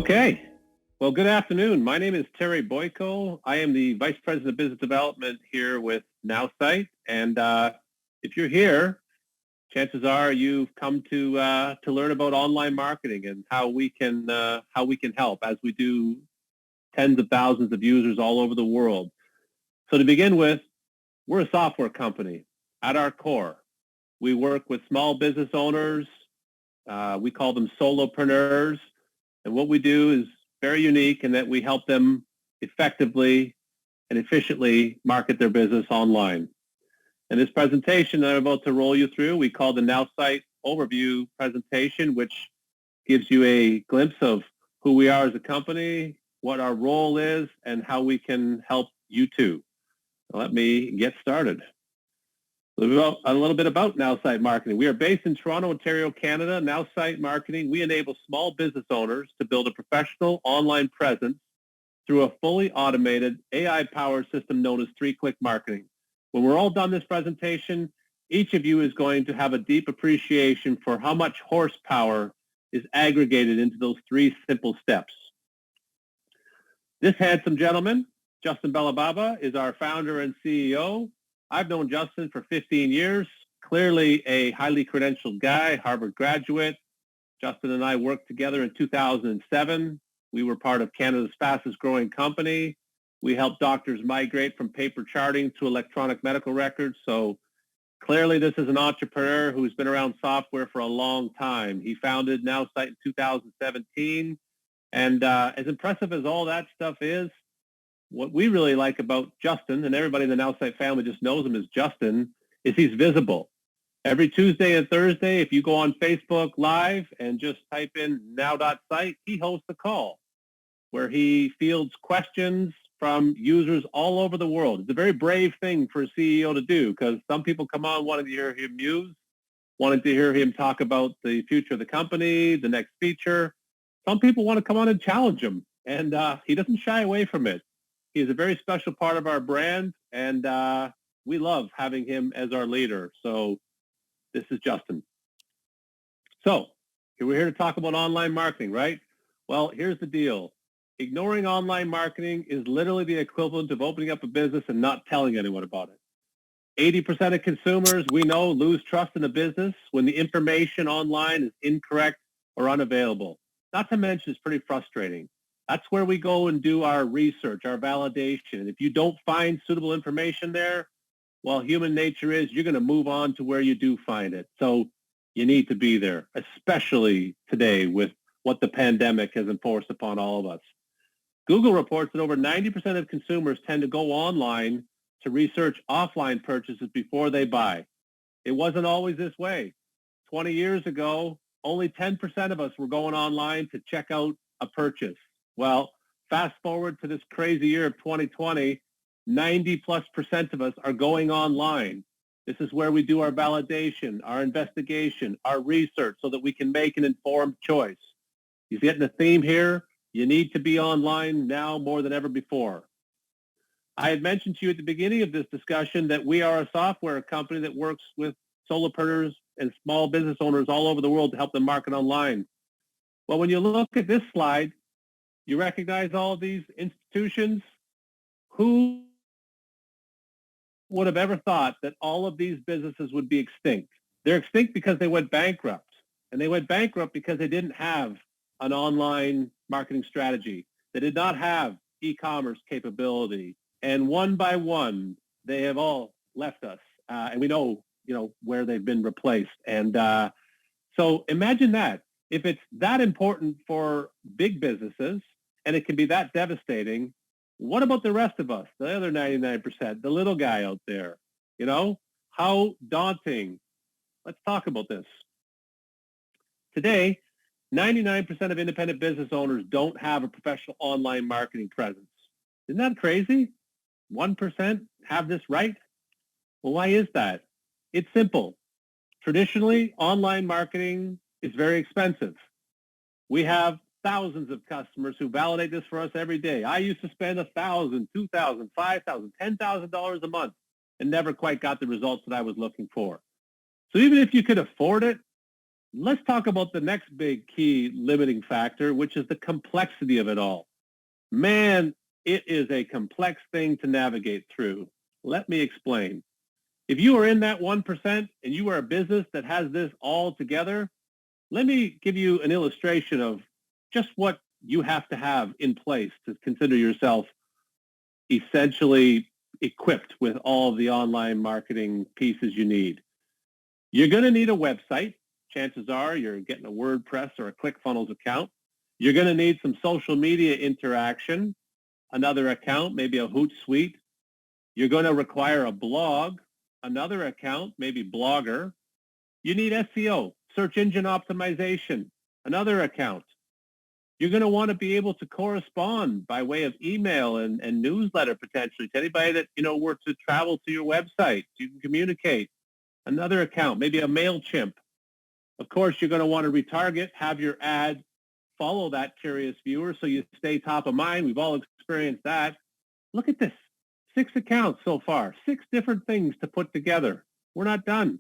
Okay. Well, good afternoon. My name is Terry Boyko. I am the Vice President of Business Development here with NowSite. And if you're here, chances are you've come to learn about online marketing and how we can help as we do tens of thousands of users all over the world. So to begin with, we're a software company at our core. We work with small business owners. We call them solopreneurs. And what we do is very unique in that we help them effectively and efficiently market their business online. And this presentation that I'm about to roll you through, we call the NowSite Overview presentation, which gives you a glimpse of who we are as a company, what our role is, and how we can help you too. Let me get started. A little bit about NowSite Marketing. We are based in Toronto, Ontario, Canada. NowSite Marketing, we enable small business owners to build a professional online presence through a fully automated AI-powered system known as 3-Click Marketing. When we're all done this presentation, each of you is going to have a deep appreciation for how much horsepower is aggregated into those 3 simple steps. This handsome gentleman, Justin Belababa, is our founder and CEO. I've known Justin for 15 years, clearly a highly credentialed guy, Harvard graduate. Justin and I worked together in 2007. We were part of Canada's fastest growing company. We helped doctors migrate from paper charting to electronic medical records. So clearly this is an entrepreneur who's been around software for a long time. He founded NowSite in 2017. And as impressive as all that stuff is, what we really like about Justin, and everybody in the NowSite family just knows him as Justin, is he's visible. Every Tuesday and Thursday, if you go on Facebook Live and just type in now.site, he hosts a call where he fields questions from users all over the world. It's a very brave thing for a CEO to do because some people come on wanting to hear him muse, wanting to hear him talk about the future of the company, the next feature. Some people want to come on and challenge him, and he doesn't shy away from it. He is a very special part of our brand, and we love having him as our leader. So this is Justin. So we're here to talk about online marketing, right? Well, here's the deal. Ignoring online marketing is literally the equivalent of opening up a business and not telling anyone about it. 80% of consumers we know lose trust in a business when the information online is incorrect or unavailable. Not to mention it's pretty frustrating. That's where we go and do our research, our validation. And if you don't find suitable information there, well, human nature is you're going to move on to where you do find it. So you need to be there, especially today with what the pandemic has enforced upon all of us. Google reports that over 90% of consumers tend to go online to research offline purchases before they buy. It wasn't always this way. 20 years ago, only 10% of us were going online to check out a purchase. Well, fast forward to this crazy year of 2020, 90+% of us are going online. This is where we do our validation, our investigation, our research so that we can make an informed choice. You getting the theme here? You need to be online now more than ever before. I had mentioned to you at the beginning of this discussion that we are a software company that works with solopreneurs and small business owners all over the world to help them market online. Well, when you look at this slide, you recognize all of these institutions? Who would have ever thought that all of these businesses would be extinct? They're extinct because they went bankrupt. And they went bankrupt because they didn't have an online marketing strategy. They did not have e-commerce capability. And one by one, they have all left us. And we know, where they've been replaced. And so imagine that. If it's that important for big businesses, and it can be that devastating, what about the rest of us, the other 99%, the little guy out there? How daunting. Let's talk about this. Today, 99% of independent business owners don't have a professional online marketing presence. Isn't that crazy? 1% have this right? Well, why is that? It's simple. Traditionally, online marketing is very expensive. We have thousands of customers who validate this for us every day. I used to spend $1,000, $2,000, $5,000, $10,000 a month and never quite got the results that I was looking for. So even if you could afford it, Let's talk about the next big key limiting factor, which is the complexity of it all. Man, it is a complex thing to navigate through. Let me explain. If you are in that 1% and you are a business that has this all together, let me give you an illustration of just what you have to have in place to consider yourself essentially equipped with all of the online marketing pieces you need. You're going to need a website. Chances are you're getting a WordPress or a ClickFunnels account. You're going to need some social media interaction, another account, maybe a Hootsuite. You're going to require a blog, another account, maybe Blogger. You need SEO, search engine optimization, another account. You're going to want to be able to correspond by way of email and newsletter potentially to anybody that, were to travel to your website. You can communicate. Another account, maybe a MailChimp. Of course, you're going to want to retarget, have your ad follow that curious viewer so you stay top of mind. We've all experienced that. Look at this. 6 accounts so far, 6 different things to put together. We're not done.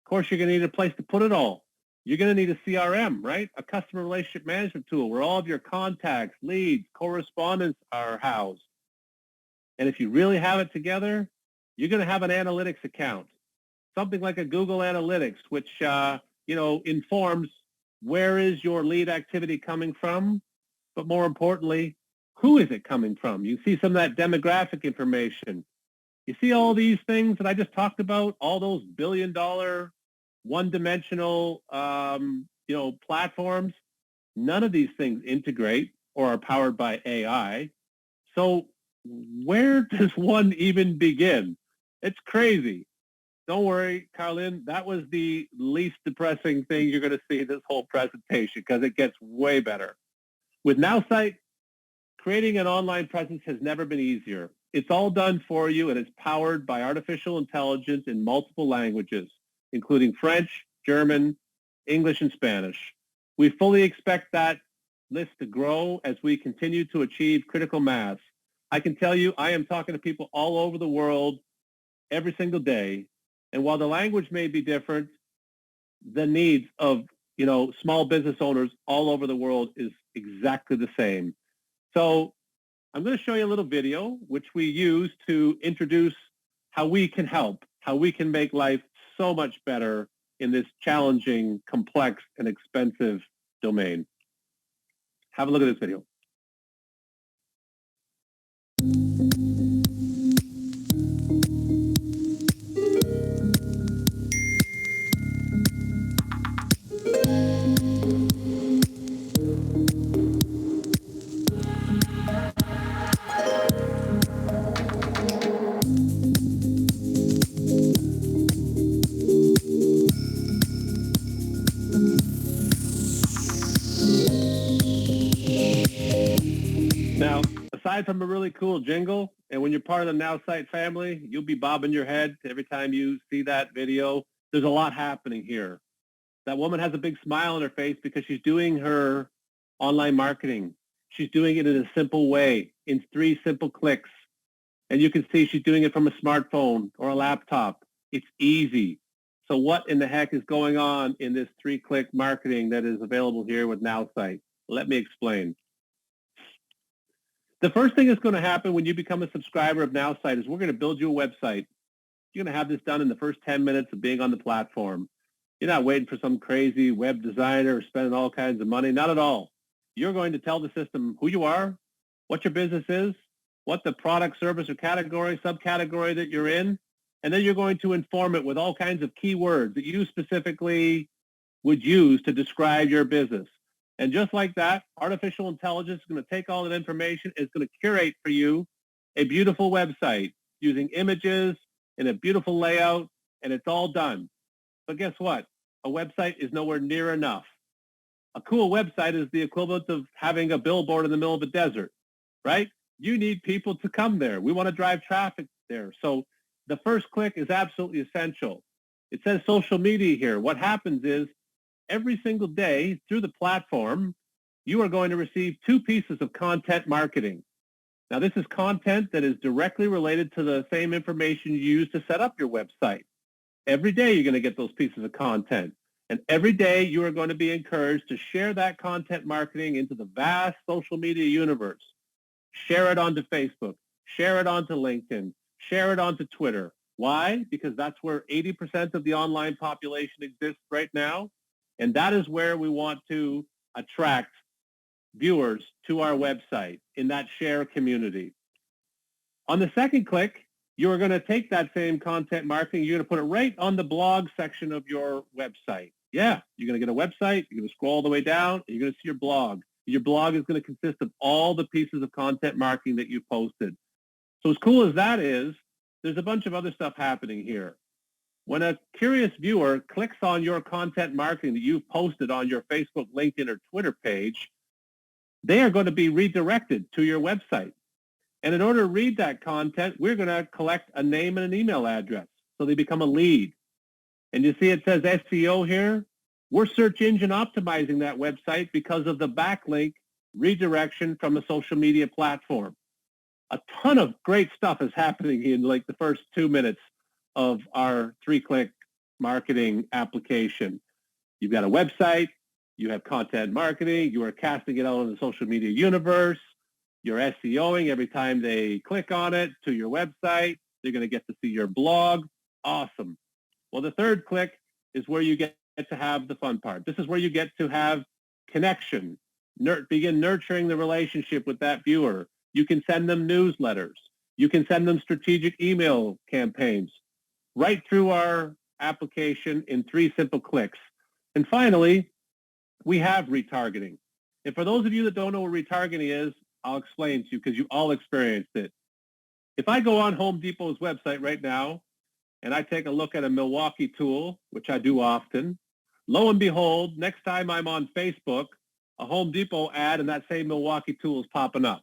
Of course, you're going to need a place to put it all. You're going to need a CRM, right? A customer relationship management tool where all of your contacts, leads, correspondence are housed. And if you really have it together, you're going to have an analytics account, something like a Google Analytics, which, informs where is your lead activity coming from, but more importantly, who is it coming from? You see some of that demographic information. You see all these things that I just talked about, all those billion-dollar, one-dimensional, platforms. None of these things integrate or are powered by AI. So where does one even begin? It's crazy. Don't worry, Karlyn, that was the least depressing thing you're going to see in this whole presentation because it gets way better. With NowSite, creating an online presence has never been easier. It's all done for you, and it's powered by artificial intelligence in multiple languages, including French, German, English, and Spanish. We fully expect that list to grow as we continue to achieve critical mass. I can tell you, I am talking to people all over the world every single day, and while the language may be different, the needs of small business owners all over the world is exactly the same. So I'm going to show you a little video which we use to introduce how we can help, how we can make life so much better in this challenging, complex, and expensive domain. Have a look at this video. Now, aside from a really cool jingle, and when you're part of the NowSite family, you'll be bobbing your head every time you see that video. There's a lot happening here. That woman has a big smile on her face because she's doing her online marketing. She's doing it in a simple way, in 3 simple clicks. And you can see she's doing it from a smartphone or a laptop. It's easy. So what in the heck is going on in this 3-click marketing that is available here with NowSite? Let me explain. The first thing that's going to happen when you become a subscriber of NowSite is we're going to build you a website. You're going to have this done in the first 10 minutes of being on the platform. You're not waiting for some crazy web designer or spending all kinds of money. Not at all. You're going to tell the system who you are, what your business is, what the product, service, or category, subcategory that you're in, and then you're going to inform it with all kinds of keywords that you specifically would use to describe your business. And just like that, artificial intelligence is going to take all that information. It's going to curate for you a beautiful website using images in a beautiful layout, and it's all done. But guess what? A website is nowhere near enough. A cool website is the equivalent of having a billboard in the middle of a desert, right? You need people to come there. We want to drive traffic there. So the first click is absolutely essential. It says social media here. What happens is every single day through the platform, you are going to receive 2 pieces of content marketing. Now, this is content that is directly related to the same information you use to set up your website. Every day you're going to get those pieces of content. And every day you are going to be encouraged to share that content marketing into the vast social media universe. Share it onto Facebook, share it onto LinkedIn, share it onto Twitter. Why? Because that's where 80% of the online population exists right now. And that is where we want to attract viewers to our website in that share community. On the second click, you're going to take that same content marketing, you're going to put it right on the blog section of your website. Yeah, you're going to get a website, you're going to scroll all the way down, and you're going to see your blog. Your blog is going to consist of all the pieces of content marketing that you've posted. So as cool as that is, there's a bunch of other stuff happening here. When a curious viewer clicks on your content marketing that you've posted on your Facebook, LinkedIn, or Twitter page, they are going to be redirected to your website. And in order to read that content, we're going to collect a name and an email address so they become a lead. And you see it says SEO here. We're search engine optimizing that website because of the backlink redirection from a social media platform. A ton of great stuff is happening in like the first 2 minutes of our 3-click marketing application. You've got a website, you have content marketing, you are casting it out in the social media universe, you're SEOing every time they click on it to your website, they're going to get to see your blog. Awesome. Well, the third click is where you get to have the fun part. This is where you get to have connection, begin nurturing the relationship with that viewer. You can send them newsletters. You can send them strategic email campaigns right through our application in 3 simple clicks. And finally, we have retargeting. And for those of you that don't know what retargeting is, I'll explain to you because you all experienced it. If I go on Home Depot's website right now and I take a look at a Milwaukee tool, which I do often, lo and behold, next time I'm on Facebook, a Home Depot ad and that same Milwaukee tool is popping up.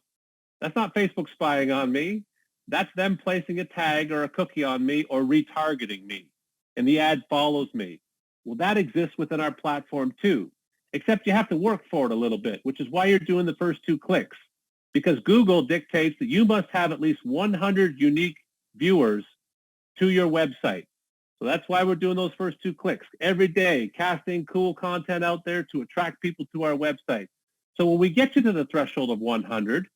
That's not Facebook spying on me. That's them placing a tag or a cookie on me or retargeting me. And the ad follows me. Well, that exists within our platform too, except you have to work for it a little bit, which is why you're doing the first 2 clicks. Because Google dictates that you must have at least 100 unique viewers to your website. So that's why we're doing those first 2 clicks every day, casting cool content out there to attract people to our website. So when we get you to the threshold of 100,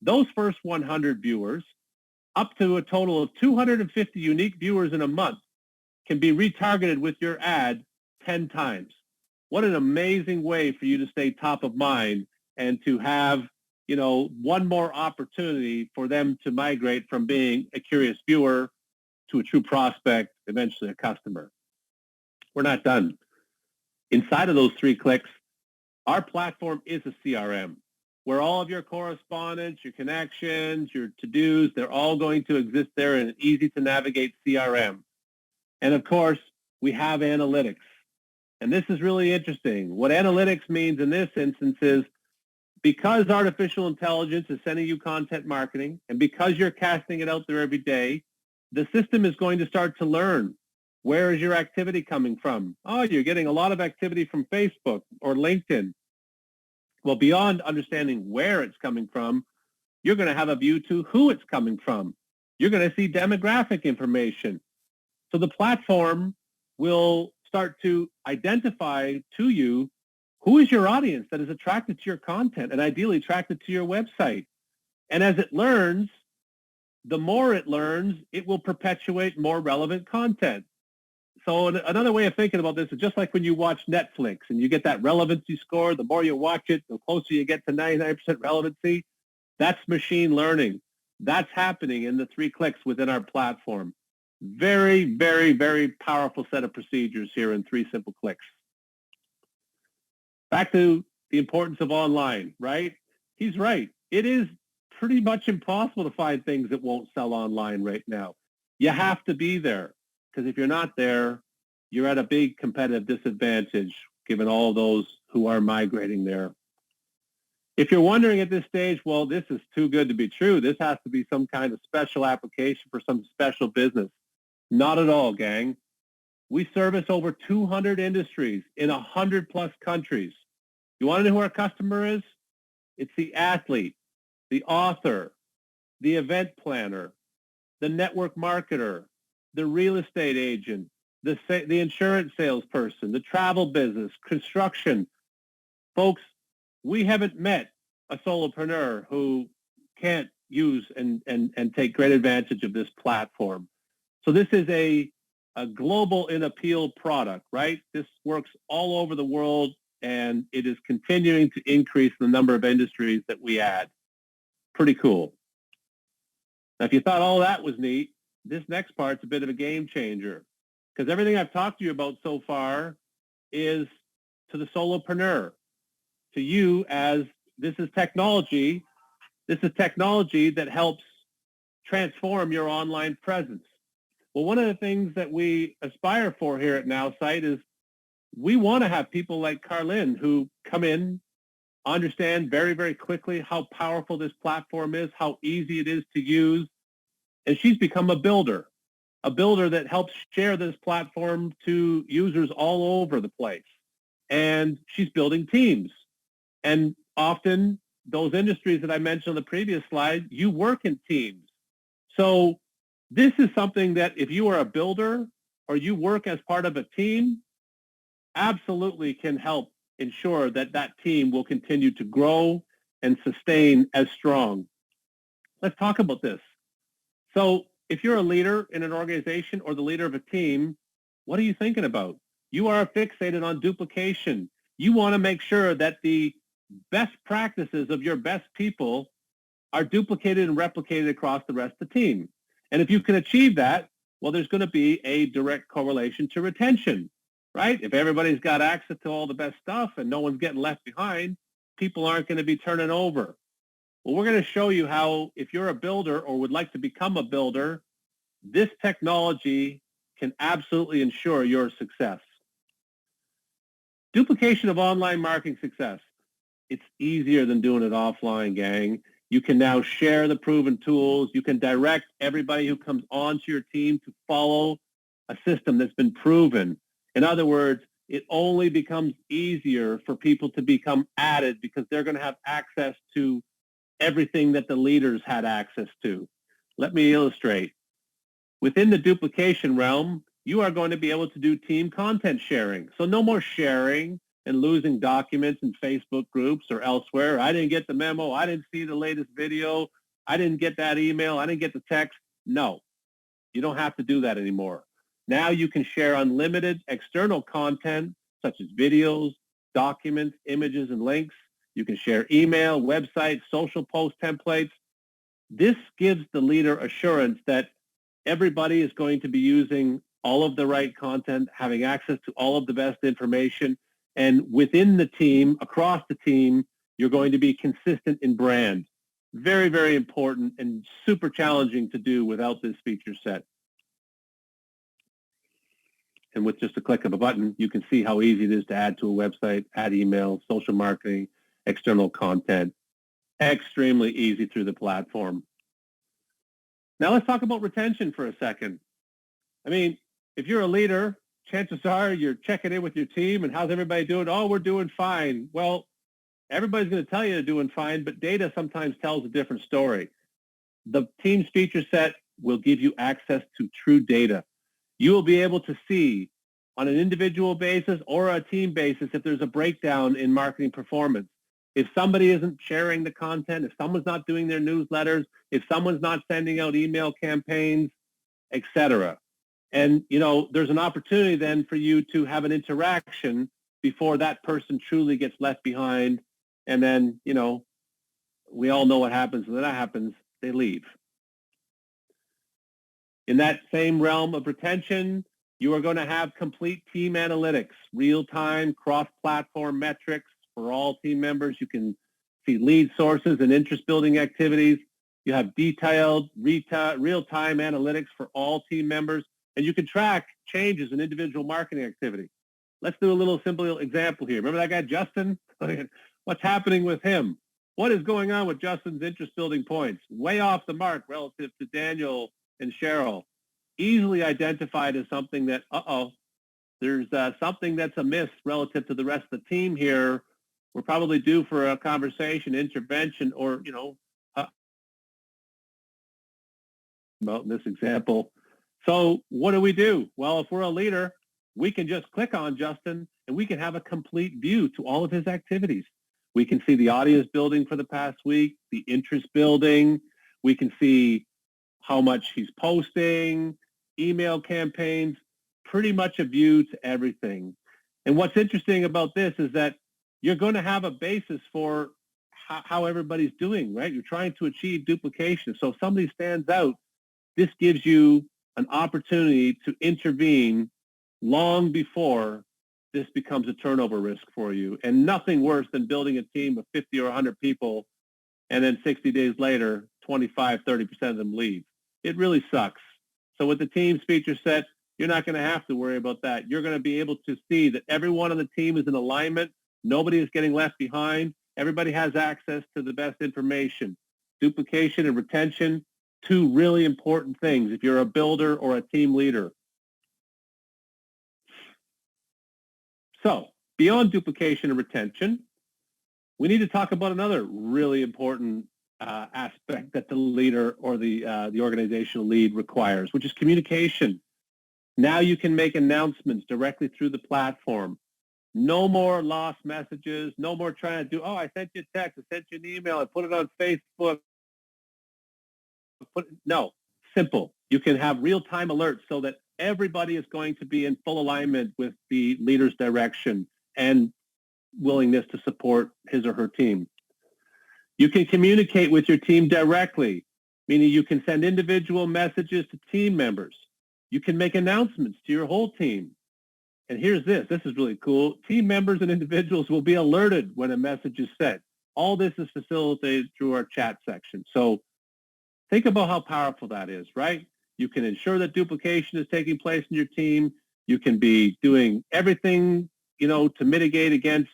those first 100 viewers, up to a total of 250 unique viewers in a month, can be retargeted with your ad 10 times. What an amazing way for you to stay top of mind and to have, one more opportunity for them to migrate from being a curious viewer to a true prospect, eventually a customer. We're not done. Inside of those 3 clicks, our platform is a CRM where all of your correspondence, your connections, your to-dos, they're all going to exist there in an easy-to-navigate CRM. And of course, we have analytics. And this is really interesting. What analytics means in this instance is because artificial intelligence is sending you content marketing and because you're casting it out there every day, the system is going to start to learn. Where is your activity coming from? Oh, you're getting a lot of activity from Facebook or LinkedIn. Well, beyond understanding where it's coming from, you're going to have a view to who it's coming from. You're going to see demographic information. So the platform will start to identify to you who is your audience that is attracted to your content and ideally attracted to your website. And as it learns, the more it learns, it will perpetuate more relevant content. So another way of thinking about this is just like when you watch Netflix and you get that relevancy score, the more you watch it, the closer you get to 99% relevancy. That's machine learning. That's happening in the 3 clicks within our platform. Very, very, very powerful set of procedures here in 3 simple clicks. Back to the importance of online, right? He's right. It is pretty much impossible to find things that won't sell online right now. You have to be there. Because if you're not there, you're at a big competitive disadvantage given all those who are migrating there. If you're wondering at this stage, well, this is too good to be true. This has to be some kind of special application for some special business. Not at all, gang. We service over 200 industries in 100 plus countries. You want to know who our customer is? It's the athlete, the author, the event planner, the network marketer, the real estate agent, the insurance salesperson, the travel business, construction. Folks, we haven't met a solopreneur who can't use and take great advantage of this platform. So this is a global in appeal product, right? This works all over the world, and it is continuing to increase the number of industries that we add. Pretty cool. Now, if you thought all that was neat, this next part's a bit of a game changer, because everything I've talked to you about so far is to the solopreneur, to you as this is technology. This is technology that helps transform your online presence. Well, one of the things that we aspire for here at NowSite is we want to have people like Karlyn who come in, understand very, very quickly how powerful this platform is, how easy it is to use, and she's become a builder that helps share this platform to users all over the place. And she's building teams. And often those industries that I mentioned on the previous slide, you work in teams. So this is something that if you are a builder or you work as part of a team, absolutely can help ensure that that team will continue to grow and sustain as strong. Let's talk about this. So if you're a leader in an organization or the leader of a team, what are you thinking about? You are fixated on duplication. You want to make sure that the best practices of your best people are duplicated and replicated across the rest of the team. And if you can achieve that, well, there's going to be a direct correlation to retention, right? If everybody's got access to all the best stuff and no one's getting left behind, people aren't going to be turning over. Well, we're going to show you how, if you're a builder or would like to become a builder, this technology can absolutely ensure your success. Duplication of online marketing success. It's easier than doing it offline, gang. You can now share the proven tools. You can direct everybody who comes onto your team to follow a system that's been proven. In other words, it only becomes easier for people to become added because they're going to have access to everything that the leaders had access to. Let me illustrate. Within the duplication realm, you are going to be able to do team content sharing. So no more sharing and losing documents in Facebook groups or elsewhere. I didn't get the memo. I didn't see the latest video. I didn't get that email. I didn't get the text. No, you don't have to do that anymore. Now you can share unlimited external content such as videos, documents, images, and links. You can share email, websites, social post templates. This gives the leader assurance that everybody is going to be using all of the right content, having access to all of the best information. And within the team, across the team, you're going to be consistent in brand. Very, very important and super challenging to do without this feature set. And with just a click of a button, you can see how easy it is to add to a website, add email, social marketing, external content. Extremely easy through the platform. Now let's talk about retention for a second. I mean, if you're a leader, chances are you're checking in with your team and how's everybody doing? Oh, we're doing fine. Well, everybody's going to tell you they're doing fine, but data sometimes tells a different story. The Teams feature set will give you access to true data. You will be able to see on an individual basis or a team basis if there's a breakdown in marketing performance. If somebody isn't sharing the content, if someone's not doing their newsletters, if someone's not sending out email campaigns, etc. And, you know, there's an opportunity then for you to have an interaction before that person truly gets left behind. And then, you know, we all know what happens when that happens. They leave. In that same realm of retention, you are going to have complete team analytics, real-time, cross-platform metrics for all team members. You can see lead sources and interest-building activities. You have detailed real-time analytics for all team members, and you can track changes in individual marketing activity. Let's do a little simple example here. Remember that guy, Justin? What's happening with him? What is going on with Justin's interest-building points? Way off the mark relative to Daniel and Cheryl. Easily identified as something that, there's something that's amiss relative to the rest of the team here. We're probably due for a conversation, intervention, or, you know, about this example, So what do? Well, if we're a leader, we can just click on Justin and we can have a complete view to all of his activities. We can see the audience building for the past week, the interest building. We can see how much he's posting, email campaigns, pretty much a view to everything. And what's interesting about this is that you're going to have a basis for how everybody's doing, right? You're trying to achieve duplication. So if somebody stands out, this gives you an opportunity to intervene long before this becomes a turnover risk for you. And nothing worse than building a team of 50 or 100 people and then 60 days later, 25, 30% of them leave. It really sucks. So with the team's feature set, you're not going to have to worry about that. You're going to be able to see that everyone on the team is in alignment. Nobody is getting left behind. Everybody has access to the best information. Duplication and retention, two really important things if you're a builder or a team leader. So beyond duplication and retention, we need to talk about another really important aspect that the leader or the organizational lead requires, which is communication. Now you can make announcements directly through the platform. No more lost messages. No more trying to do, oh, I sent you a text, I sent you an email, I put it on Facebook. No, simple. You can have real-time alerts so that everybody is going to be in full alignment with the leader's direction and willingness to support his or her team. You can communicate with your team directly, meaning you can send individual messages to team members. You can make announcements to your whole team. And here's this. This is really cool. Team members and individuals will be alerted when a message is sent. All this is facilitated through our chat section. So think about how powerful that is, right? You can ensure that duplication is taking place in your team. You can be doing everything, to mitigate against,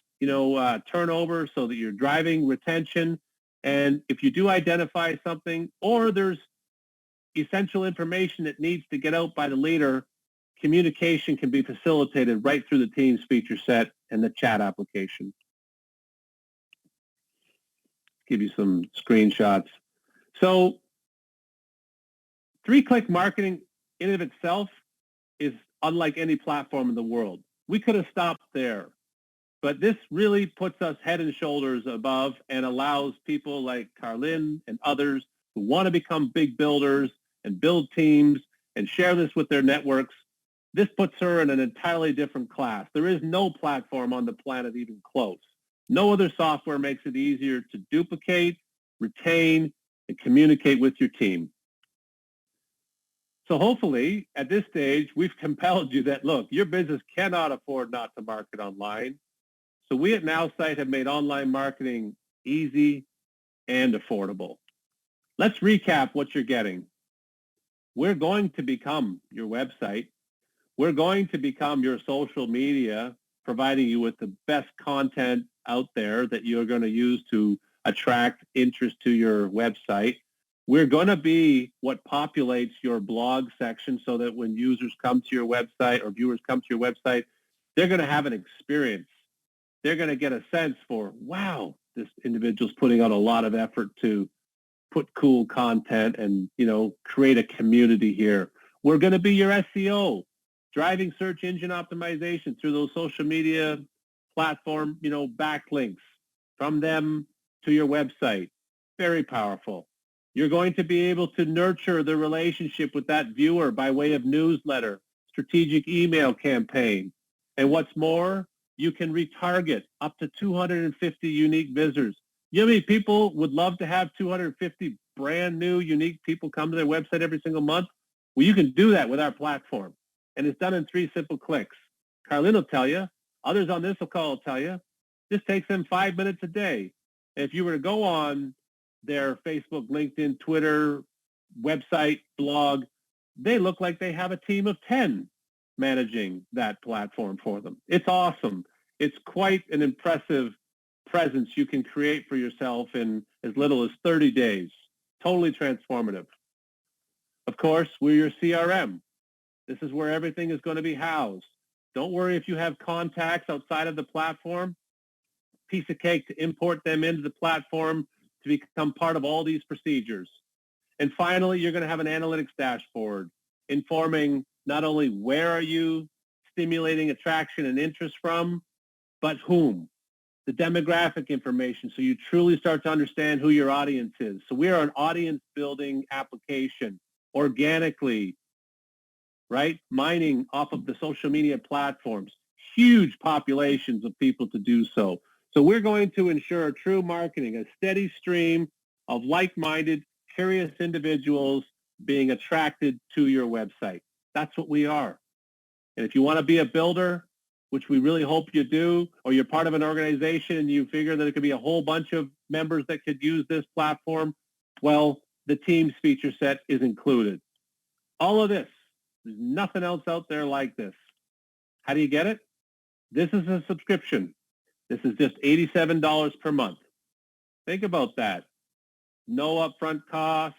turnover so that you're driving retention. And if you do identify something or there's essential information that needs to get out by the leader, communication can be facilitated right through the team's feature set and the chat application. Give you some screenshots. So 3-click marketing in and of itself is unlike any platform in the world. We could have stopped there, but this really puts us head and shoulders above and allows people like Karlyn and others who want to become big builders and build teams and share this with their networks. This puts her in an entirely different class. There is no platform on the planet even close. No other software makes it easier to duplicate, retain, and communicate with your team. So hopefully, at this stage, we've compelled you that, look, your business cannot afford not to market online. So we at NowSite have made online marketing easy and affordable. Let's recap what you're getting. We're going to become your website. We're going to become your social media, providing you with the best content out there that you're going to use to attract interest to your website. We're going to be what populates your blog section so that when users come to your website or viewers come to your website, they're going to have an experience. They're going to get a sense for, wow, this individual's putting out a lot of effort to put cool content and, create a community here. We're going to be your SEO, driving search engine optimization through those social media platform, backlinks from them to your website. Very powerful. You're going to be able to nurture the relationship with that viewer by way of newsletter, strategic email campaign. And what's more, you can retarget up to 250 unique visitors. You know how many people would love to have 250 brand new unique people come to their website every single month? Well, you can do that with our platform. And it's done in 3 simple clicks. Karlyn will tell you. Others on this call will tell you. This takes them 5 minutes a day. And if you were to go on their Facebook, LinkedIn, Twitter, website, blog, they look like they have a team of 10 managing that platform for them. It's awesome. It's quite an impressive presence you can create for yourself in as little as 30 days. Totally transformative. Of course, we're your CRM. This is where everything is going to be housed. Don't worry if you have contacts outside of the platform. Piece of cake to import them into the platform to become part of all these procedures. And finally, you're going to have an analytics dashboard. informing not only where are you stimulating attraction and interest from, but whom, the demographic information, so you truly start to understand who your audience is. So we are an audience building application organically, right? Mining off of the social media platforms, huge populations of people to do so. So we're going to ensure true marketing, a steady stream of like-minded, curious individuals being attracted to your website. That's what we are. And if you want to be a builder, which we really hope you do, or you're part of an organization and you figure that it could be a whole bunch of members that could use this platform, well, the Teams feature set is included. All of this, there's nothing else out there like this. How do you get it? This is a subscription. This is just $87 per month. Think about that. No upfront cost,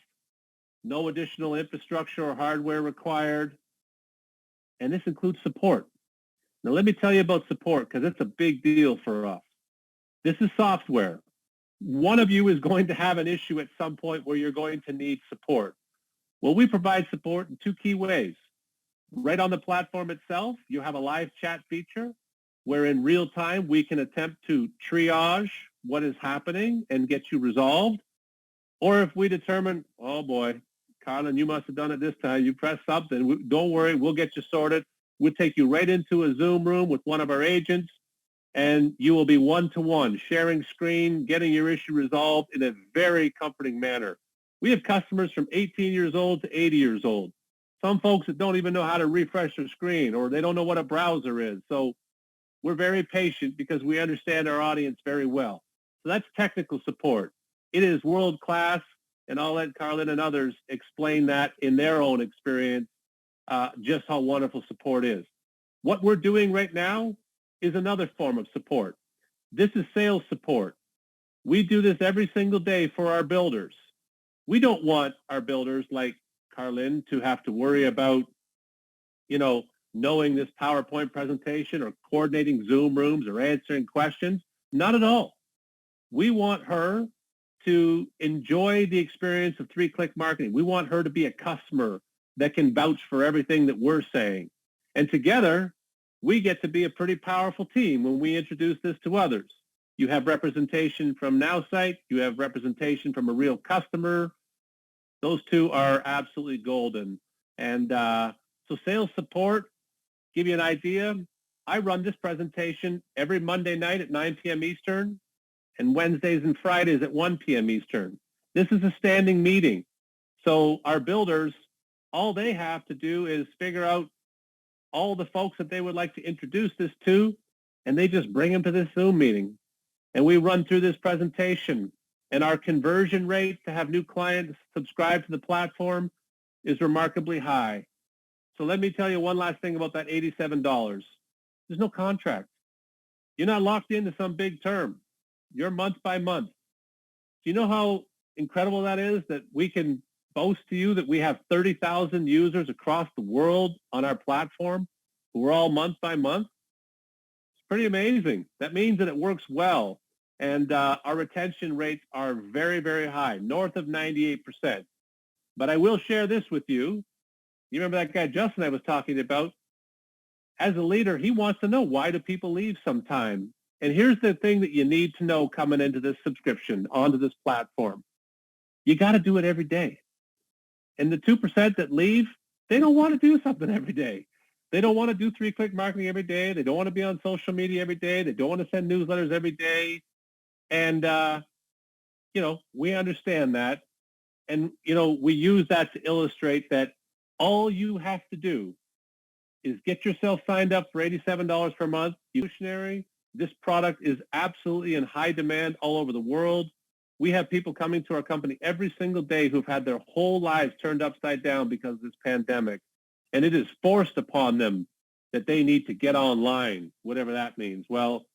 no additional infrastructure or hardware required, and this includes support. Now, let me tell you about support because it's a big deal for us. This is software. One of you is going to have an issue at some point where you're going to need support. Well, we provide support in two key ways. Right on the platform itself, you have a live chat feature where in real time we can attempt to triage what is happening and get you resolved. Or if we determine, oh boy, Karlyn, you must have done it this time. You pressed something. Don't worry, we'll get you sorted. We'll take you right into a Zoom room with one of our agents, and you will be one-to-one, sharing screen, getting your issue resolved in a very comforting manner. We have customers from 18 years old to 80 years old. Some folks that don't even know how to refresh their screen, or they don't know what a browser is. So we're very patient because we understand our audience very well. So that's technical support. It is world-class, and I'll let Karlyn and others explain that in their own experience, just how wonderful support is. What we're doing right now is another form of support. This is sales support. We do this every single day for our builders. We don't want our builders like Karlyn to have to worry about, knowing this PowerPoint presentation or coordinating Zoom rooms or answering questions. Not at all. We want her to enjoy the experience of three-click marketing. We want her to be a customer that can vouch for everything that we're saying. And together, we get to be a pretty powerful team when we introduce this to others. You have representation from NowSite. You have representation from a real customer. Those two are absolutely golden. And so sales support, give you an idea, I run this presentation every Monday night at 9 p.m. Eastern and Wednesdays and Fridays at 1 p.m. Eastern. This is a standing meeting. So our builders, all they have to do is figure out all the folks that they would like to introduce this to, and they just bring them to this Zoom meeting. And we run through this presentation. And our conversion rate to have new clients subscribe to the platform is remarkably high. So let me tell you one last thing about that $87. There's no contract. You're not locked into some big term. You're month by month. Do you know how incredible that is, that we can boast to you that we have 30,000 users across the world on our platform who are all month by month? It's pretty amazing. That means that it works well. And our retention rates are very, very high, north of 98%. But I will share this with you. You remember that guy Justin I was talking about? As a leader, he wants to know, why do people leave sometime? And here's the thing that you need to know coming into this subscription, onto this platform. You got to do it every day. And the 2% that leave, they don't want to do something every day. They don't want to do three-click marketing every day. They don't want to be on social media every day. They don't want to send newsletters every day. And, we understand that. And, we use that to illustrate that all you have to do is get yourself signed up for $87 per month. This product is absolutely in high demand all over the world. We have people coming to our company every single day who've had their whole lives turned upside down because of this pandemic. And it is forced upon them that they need to get online, whatever that means. Well,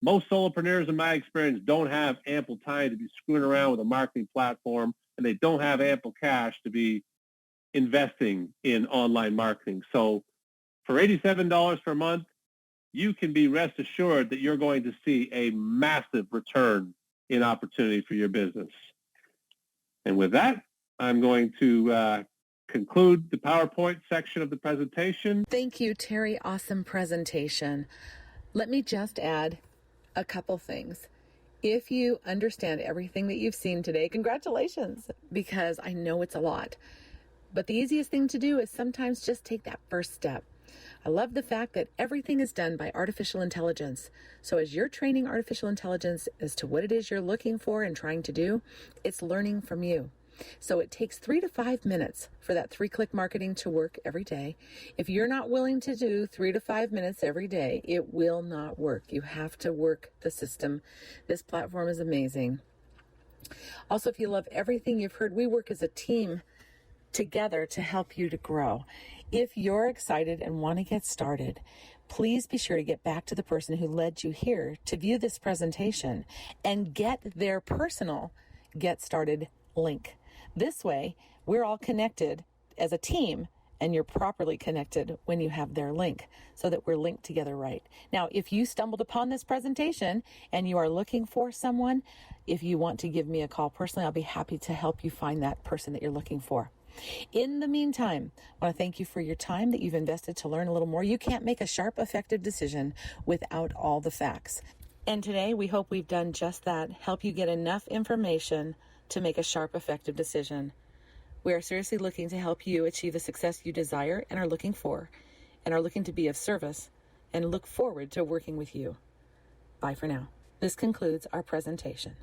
most solopreneurs, in my experience, don't have ample time to be screwing around with a marketing platform, and they don't have ample cash to be investing in online marketing. So for $87 per month, you can be rest assured that you're going to see a massive return in opportunity for your business. And with that, I'm going to conclude the PowerPoint section of the presentation. Thank you, Terry. Awesome presentation. Let me just add a couple things. If you understand everything that you've seen today, congratulations, because I know it's a lot. But the easiest thing to do is sometimes just take that first step. I love the fact that everything is done by artificial intelligence. So as you're training artificial intelligence as to what it is you're looking for and trying to do, it's learning from you. So it takes 3 to 5 minutes for that 3-click marketing to work every day. If you're not willing to do 3 to 5 minutes every day, it will not work. You have to work the system. This platform is amazing. Also, if you love everything you've heard, we work as a team together to help you to grow. If you're excited and want to get started, please be sure to get back to the person who led you here to view this presentation and get their personal Get Started link. This way, we're all connected as a team, and you're properly connected when you have their link so that we're linked together right. Now, if you stumbled upon this presentation and you are looking for someone, if you want to give me a call personally, I'll be happy to help you find that person that you're looking for. In the meantime, I want to thank you for your time that you've invested to learn a little more. You can't make a sharp, effective decision without all the facts. And today, we hope we've done just that, help you get enough information to make a sharp, effective decision. We are seriously looking to help you achieve the success you desire and are looking for, and are looking to be of service, and look forward to working with you. Bye for now. This concludes our presentation.